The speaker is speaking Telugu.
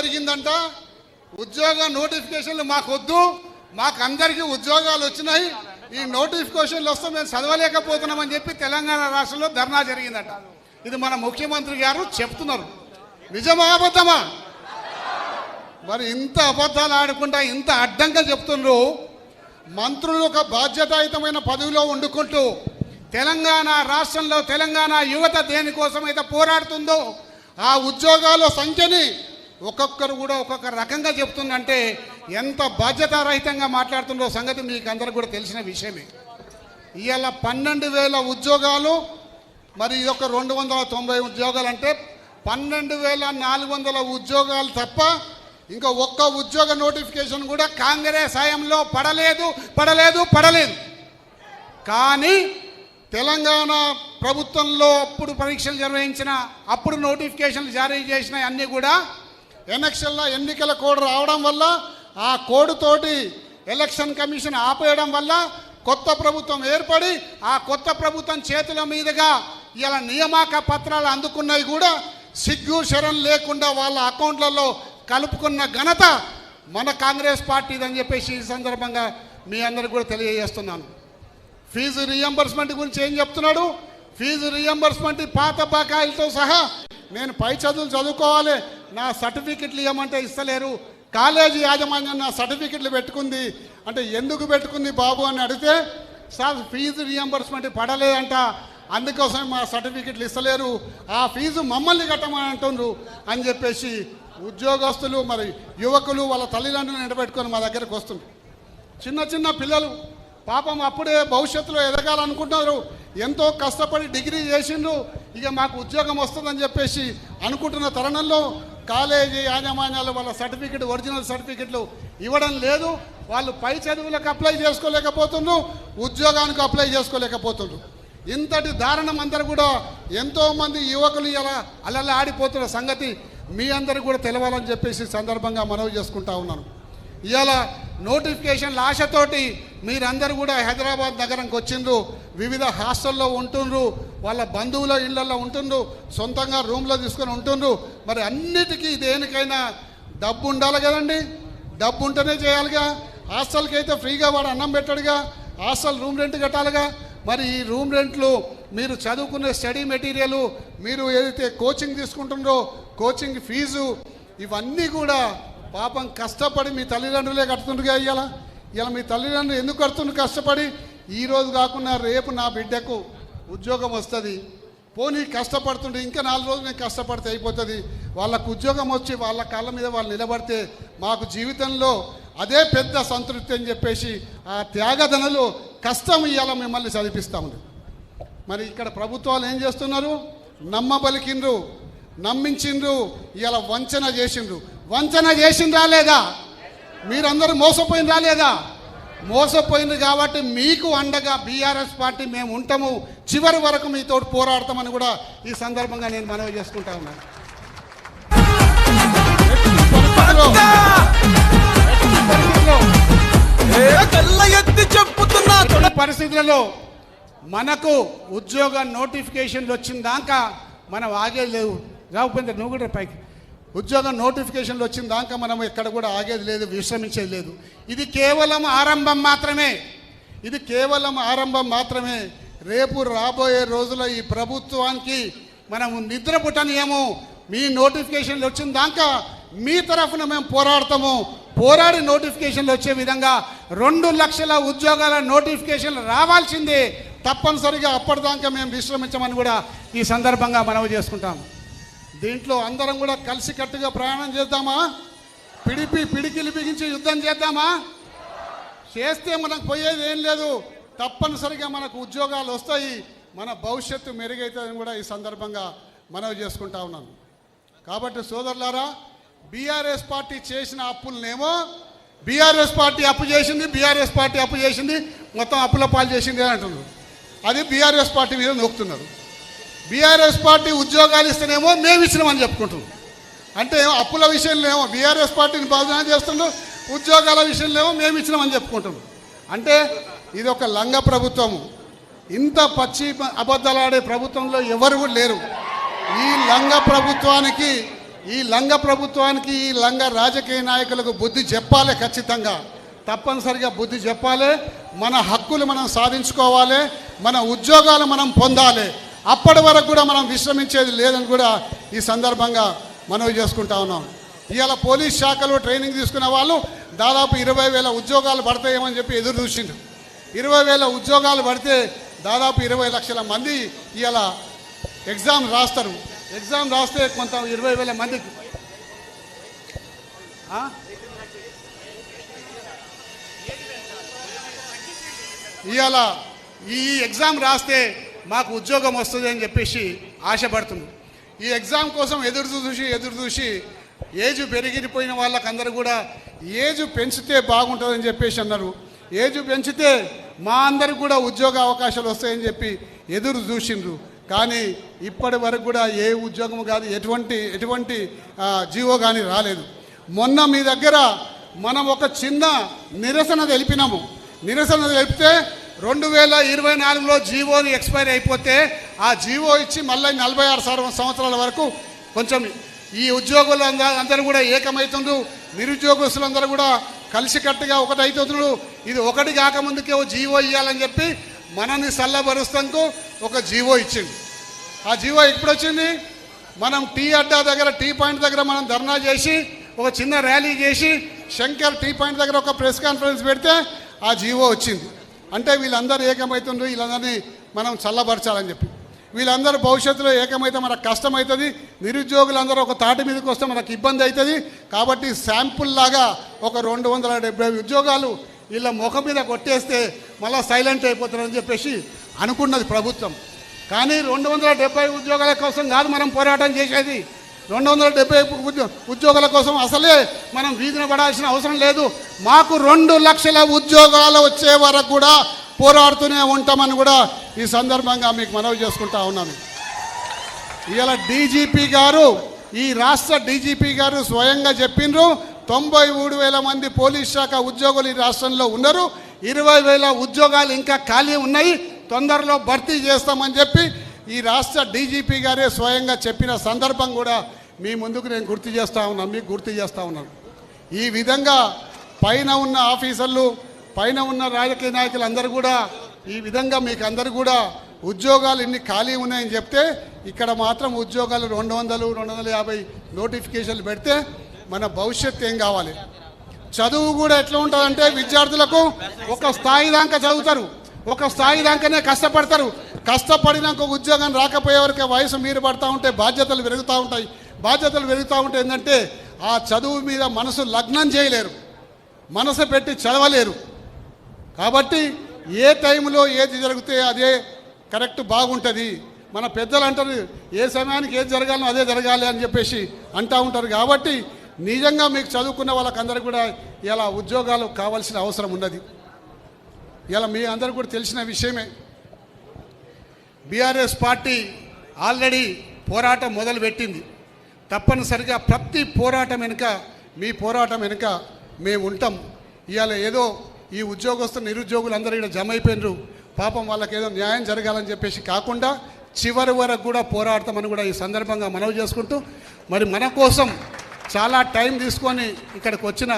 జరిగిందంట. ఉద్యోగ నోటిఫికేషన్లు మాకొద్దు, మాకు అందరికీ ఉద్యోగాలు వచ్చినాయి, ఈ నోటిఫికేషన్లు వస్తే మేము చదవలేకపోతున్నామని చెప్పి తెలంగాణ రాష్ట్రంలో ధర్నా జరిగిందట. ఇది మన ముఖ్యమంత్రి గారు చెప్తున్నారు. నిజమా అబద్ధమా? మరి ఇంత అబద్ధాలు ఆడుకుంటా ఇంత అడ్డంగా చెప్తున్నారు. మంత్రులు ఒక బాధ్యతాయుతమైన పదవిలో వండుకుంటూ తెలంగాణ రాష్ట్రంలో తెలంగాణ యువత దేనికోసమైతే పోరాడుతుందో ఆ ఉద్యోగాల సంఖ్యని ఒక్కొక్కరు కూడా ఒక్కొక్క రకంగా చెప్తుందంటే ఎంత బాధ్యతారహితంగా మాట్లాడుతుందో సంగతి మీకు అందరికి కూడా తెలిసిన విషయమే. ఇవాళ 12,000 ఉద్యోగాలు, మరి ఇదొక 290 ఉద్యోగాలు అంటే 12,400 ఉద్యోగాలు తప్ప ఇంకా ఒక్క ఉద్యోగ నోటిఫికేషన్ కూడా కాంగ్రెస్ హయాంలో పడలేదు. కానీ తెలంగాణ ప్రభుత్వంలో అప్పుడు పరీక్షలు నిర్వహించిన, అప్పుడు నోటిఫికేషన్లు జారీ చేసిన అన్నీ కూడా ఎన్నికల కోడ్ రావడం వల్ల ఆ కోడ్ తోటి ఎలక్షన్ కమిషన్ ఆపేయడం వల్ల కొత్త ప్రభుత్వం ఏర్పడి ఆ కొత్త ప్రభుత్వం చేతుల మీదుగా ఇలా నియామక పత్రాలు అందుకున్నవి కూడా సిగ్గు శరం లేకుండా వాళ్ళ అకౌంట్లలో కలుపుకున్న ఘనత మన కాంగ్రెస్ పార్టీదని చెప్పేసి ఈ సందర్భంగా మీ అందరికి కూడా తెలియజేస్తున్నాను. ఫీజు రీఎంబర్స్మెంట్ గురించి ఏం చెప్తున్నాడు? ఫీజు రీఎంబర్స్మెంట్ పాత బకాయిలతో సహా నేను పై చదువులు చదువుకోవాలి, నా సర్టిఫికెట్లు ఇవ్వమంటే ఇస్తలేరు. కాలేజీ యాజమాన్యం నా సర్టిఫికెట్లు పెట్టుకుంది అంటే ఎందుకు పెట్టుకుంది బాబు అని అడిగితే, సార్ ఫీజు రీఎంబర్స్మెంట్ పడలేదంట, అందుకోసం మా సర్టిఫికెట్లు ఇస్తలేరు, ఆ ఫీజు మమ్మల్ని కట్టమని అంటున్నారు అని చెప్పేసి ఉద్యోగస్తులు మరి యువకులు వాళ్ళ తల్లిదండ్రులను నిలబెట్టుకొని మా దగ్గరకు వస్తున్నారు. చిన్న పిల్లలు పాపం అప్పుడే భవిష్యత్తులో ఎదగాలనుకుంటున్నారు, ఎంతో కష్టపడి డిగ్రీ చేసిండ్రు, ఇక మాకు ఉద్యోగం వస్తుందని చెప్పేసి అనుకుంటున్న తరుణంలో కాలేజీ యాజమాన్యాలు వాళ్ళ సర్టిఫికెట్ ఒరిజినల్ సర్టిఫికెట్లు ఇవ్వడం లేదు. వాళ్ళు పై చదువులకు అప్లై చేసుకోలేకపోతున్నారు, ఉద్యోగానికి అప్లై చేసుకోలేకపోతున్నారు. ఇంతటి దారుణం అందరూ కూడా ఎంతోమంది యువకులు ఇలా అలలా ఆడిపోతున్న సంగతి మీ అందరికీ కూడా తెలవాలని చెప్పేసి సందర్భంగా మనవి చేసుకుంటా ఉన్నాను. ఇవాళ నోటిఫికేషన్ల ఆశతోటి మీరందరూ కూడా హైదరాబాద్ నగరంకి వచ్చిండ్రు, వివిధ హాస్టల్లో ఉంటుండ్రు, వాళ్ళ బంధువుల ఇళ్లలో ఉంటుండ్రు, సొంతంగా రూమ్లో తీసుకొని ఉంటుండ్రు. మరి అన్నిటికీ దేనికైనా డబ్బు ఉండాలి కదండి, డబ్బు ఉంటేనే చేయాలిగా. హాస్టల్కి అయితే ఫ్రీగా వాడు అన్నం పెట్టాడుగా, హాస్టల్ రూమ్ రెంట్ కట్టాలిగా. మరి ఈ రూమ్ రెంట్లు, మీరు చదువుకునే స్టడీ మెటీరియల్, మీరు ఏదైతే కోచింగ్ తీసుకుంటుండ్రో కోచింగ్ ఫీజు, ఇవన్నీ కూడా పాపం కష్టపడి మీ తల్లిదండ్రులే కడుతుండగా. ఇలా మీ తల్లిదండ్రులు ఎందుకు కడుతుండ్రు కష్టపడి? ఈరోజు కాకుండా రేపు నా బిడ్డకు ఉద్యోగం వస్తుంది, పోనీ కష్టపడుతుంటే ఇంకా 4 రోజులు నేను కష్టపడితే అయిపోతుంది, వాళ్ళకు ఉద్యోగం వచ్చి వాళ్ళ కాళ్ళ మీద వాళ్ళు నిలబడితే మాకు జీవితంలో అదే పెద్ద సంతృప్తి అని చెప్పేసి ఆ త్యాగదనలు కష్టం ఇవాళ మిమ్మల్ని చదివిస్తూ ఉంది. మరి ఇక్కడ ప్రభుత్వాలు ఏం చేస్తున్నారు? నమ్మబలికిండ్రు, నమ్మించిండ్రు, ఇవాళ వంచన చేసిండ్రా లేదా? మీరందరూ మోసపోయినరా లేదా? మోసపోయింది కాబట్టి మీకు అండగా బీఆర్ఎస్ పార్టీ మేము ఉంటాము, చివరి వరకు మీతో పోరాడతామని కూడా ఈ సందర్భంగా నేను మనవి చేసుకుంటా ఉన్నాను. పరిస్థితులలో మనకు ఉద్యోగ నోటిఫికేషన్లు వచ్చిన దాకా మనం ఆగేది లేవు. రాకపోతే నువ్వు కూడా పైకి ఉద్యోగ నోటిఫికేషన్లు వచ్చిన దాకా మనం ఎక్కడ కూడా ఆగేది లేదు, విశ్రమించేది లేదు. ఇది కేవలం ఆరంభం మాత్రమే. రేపు రాబోయే రోజుల్లో ఈ ప్రభుత్వానికి మనం నిద్ర పుట్టనియము. మీ నోటిఫికేషన్లు వచ్చిన దాకా మీ తరఫున మేము పోరాడి నోటిఫికేషన్లు వచ్చే విధంగా 2 లక్షల ఉద్యోగాల నోటిఫికేషన్లు రావాల్సిందే, తప్పనిసరిగా అప్పటిదాకా మేము విశ్రమించమని కూడా ఈ సందర్భంగా మనవి చేసుకుంటాం. దీంట్లో అందరం కూడా కలిసికట్టుగా ప్రయాణం చేద్దామా? పిడికిలి బిగించి యుద్ధం చేద్దామా? చేస్తే మనకు పోయేది ఏం లేదు, తప్పనిసరిగా మనకు ఉద్యోగాలు వస్తాయి, మన భవిష్యత్తు మెరుగవుతుందని కూడా ఈ సందర్భంగా మనవి చేసుకుంటా ఉన్నాను. కాబట్టి సోదరులారా, బీఆర్ఎస్ పార్టీ చేసిన అప్పులనేమో బీఆర్ఎస్ పార్టీ అప్పు చేసింది, మొత్తం అప్పుల పాలు చేసింది అని అంటున్నారు. అది బీఆర్ఎస్ పార్టీ మీద నొక్కుతున్నారు. బీఆర్ఎస్ పార్టీ ఉద్యోగాలు ఇస్తేనేమో మేము ఇచ్చినామని చెప్పుకుంటున్నాం. అంటే అప్పుల విషయంలో ఏమో బీఆర్ఎస్ పార్టీని బాధన చేస్తుండ్రు, ఉద్యోగాల విషయంలో ఏమో మేము ఇచ్చినామని చెప్పుకుంటున్నాం. అంటే ఇది ఒక లంగ ప్రభుత్వము. ఇంత పచ్చి అబద్ధాలాడే ప్రభుత్వంలో ఎవరు కూడా లేరు. ఈ లంగ ప్రభుత్వానికి ఈ లంగ ప్రభుత్వానికి, ఈ లంగ రాజకీయ నాయకులకు బుద్ధి చెప్పాలి. ఖచ్చితంగా తప్పనిసరిగా బుద్ధి చెప్పాలి. మన హక్కులు మనం సాధించుకోవాలి, మన ఉద్యోగాలు మనం పొందాలి. అప్పటి వరకు కూడా మనం విశ్రమించేది లేదని కూడా ఈ సందర్భంగా మనవి చేసుకుంటా ఉన్నాం. ఇవాళ పోలీస్ శాఖలో ట్రైనింగ్ తీసుకున్న వాళ్ళు దాదాపు 20,000 ఉద్యోగాలు పడతాయేమని చెప్పి ఎదురు చూసిండ్రు. 20,000 ఉద్యోగాలు పడితే దాదాపు 20 లక్షల మంది ఇవాళ ఎగ్జామ్ రాస్తారు. ఎగ్జామ్ రాస్తే కొంత 20,000 మందికి ఇవాళ ఈ ఎగ్జామ్ రాస్తే మాకు ఉద్యోగం వస్తుంది అని చెప్పేసి ఆశపడుతుంది. ఈ ఎగ్జామ్ కోసం ఎదురు చూసి ఏజ్ పెరిగిపోయిన వాళ్ళకందరూ కూడా ఏజ్ పెంచితే బాగుంటుందని చెప్పేసి అన్నారు. ఏజ్ పెంచితే మా అందరికి కూడా ఉద్యోగ అవకాశాలు వస్తాయని చెప్పి ఎదురు చూసిండ్రు. కానీ ఇప్పటి వరకు కూడా ఏ ఉద్యోగం కాదు, ఎటువంటి జీవో కానీ రాలేదు. మొన్న మీ దగ్గర మనం ఒక చిన్న నిరసన తెలిపినాము. నిరసన తెలిపితే 2024లో జీవోని ఎక్స్పైర్ అయిపోతే ఆ జీవో ఇచ్చి మళ్ళీ 46 సంవత్సరాల వరకు కొంచెం ఈ ఉద్యోగులు అందరూ కూడా ఏకమవుతుండ్రు. నిరుద్యోగస్తులందరూ కూడా కలిసికట్టుగా ఒకటైతుండ్రు. ఇది ఒకటి కాకముందుకే ఓ జీవో ఇవ్వాలని చెప్పి మనల్ని చల్లబరుస్తానికి ఒక జీవో ఇచ్చింది. ఆ జీవో ఎప్పుడు వచ్చింది? మనం టీ అడ్డా దగ్గర, టీ పాయింట్ దగ్గర మనం ధర్నా చేసి ఒక చిన్న ర్యాలీ చేసి శంకర్ టీ పాయింట్ దగ్గర ఒక ప్రెస్ కాన్ఫరెన్స్ పెడితే ఆ జీవో వచ్చింది. అంటే వీళ్ళందరూ ఏకమవుతుండ్రు, వీళ్ళందరినీ మనం చల్లబరచాలని చెప్పి. వీళ్ళందరూ భవిష్యత్తులో ఏకమైతే మనకు కష్టమవుతుంది. నిరుద్యోగులందరూ ఒక తాటి మీదకి వస్తే మనకు ఇబ్బంది అవుతుంది. కాబట్టి శాంపుల్ లాగా ఒక 270 ఉద్యోగాలు వీళ్ళ ముఖం మీద కొట్టేస్తే మళ్ళీ సైలెంట్ అయిపోతారని చెప్పేసి అనుకున్నది ప్రభుత్వం. కానీ 270 ఉద్యోగాల కోసం కాదు మనం పోరాటం చేసేది. 270 ఉద్యోగాల కోసం అసలే మనం వీధిన పడాల్సిన అవసరం లేదు. మాకు 2 లక్షల ఉద్యోగాలు వచ్చే వరకు కూడా పోరాడుతూనే ఉంటామని కూడా ఈ సందర్భంగా మీకు మనవి చేసుకుంటా ఉన్నాను. ఇవాళ డీజీపీ గారు, ఈ రాష్ట్ర డీజీపీ గారు స్వయంగా చెప్పిండ్రు 93,000 మంది పోలీస్ శాఖ ఉద్యోగులు ఈ రాష్ట్రంలో ఉన్నారు. 20,000 ఉద్యోగాలు ఇంకా ఖాళీ ఉన్నాయి, తొందరలో భర్తీ చేస్తామని చెప్పి ఈ రాష్ట్ర డీజీపీ గారే స్వయంగా చెప్పిన సందర్భం కూడా మీ ముందుకు నేను గుర్తు చేస్తూ ఉన్నాను, మీకు గుర్తు చేస్తూ ఉన్నాను. ఈ విధంగా పైన ఉన్న ఆఫీసర్లు, పైన ఉన్న రాజకీయ నాయకులు అందరూ కూడా ఈ విధంగా మీకు అందరూ కూడా ఉద్యోగాలు ఇన్ని ఖాళీ ఉన్నాయని చెప్తే ఇక్కడ మాత్రం ఉద్యోగాలు 200, 250 నోటిఫికేషన్లు పెడితే మన భవిష్యత్తు ఏం కావాలి? చదువు కూడా ఎట్లా ఉంటుందంటే విద్యార్థులకు ఒక స్థాయి దాకా చదువుతారు, ఒక స్థాయి దాకానే కష్టపడతారు. కష్టపడినాక ఉద్యోగం రాకపోయేవరకు వయసు మీరు పడతా ఉంటే బాధ్యతలు పెరుగుతూ ఉంటాయి. బాధ్యతలు పెరుగుతూ ఉంటే ఏంటంటే ఆ చదువు మీద మనసు లగ్నం చేయలేరు, మనసు పెట్టి చదవలేరు. కాబట్టి ఏ టైంలో ఏది జరిగితే అదే కరెక్ట్ బాగుంటుంది. మన పెద్దలు అంటారు ఏ సమయానికి ఏది జరగాలో అదే జరగాలి అని చెప్పేసి అంటూ ఉంటారు. కాబట్టి నిజంగా మీకు చదువుకున్న వాళ్ళకందరూ కూడా ఇలా ఉద్యోగాలు కావాల్సిన అవసరం ఉన్నది. ఇలా మీ అందరూ కూడా తెలిసిన విషయమే. బీఆర్ఎస్ పార్టీ ఆల్రెడీ పోరాటం మొదలుపెట్టింది. తప్పనిసరిగా ప్రతి పోరాటం వెనుక, మీ పోరాటం వెనుక మేము ఉంటాం. ఇవాళ ఏదో ఈ ఉద్యోగస్తులు, నిరుద్యోగులు అందరూ ఇక్కడ జమ అయిపోయినరు, పాపం వాళ్ళకి ఏదో న్యాయం జరగాలని చెప్పేసి కాకుండా చివరి వరకు కూడా పోరాడతామని కూడా ఈ సందర్భంగా మనవి చేసుకుంటూ, మరి మన కోసం చాలా టైం తీసుకొని ఇక్కడికి వచ్చిన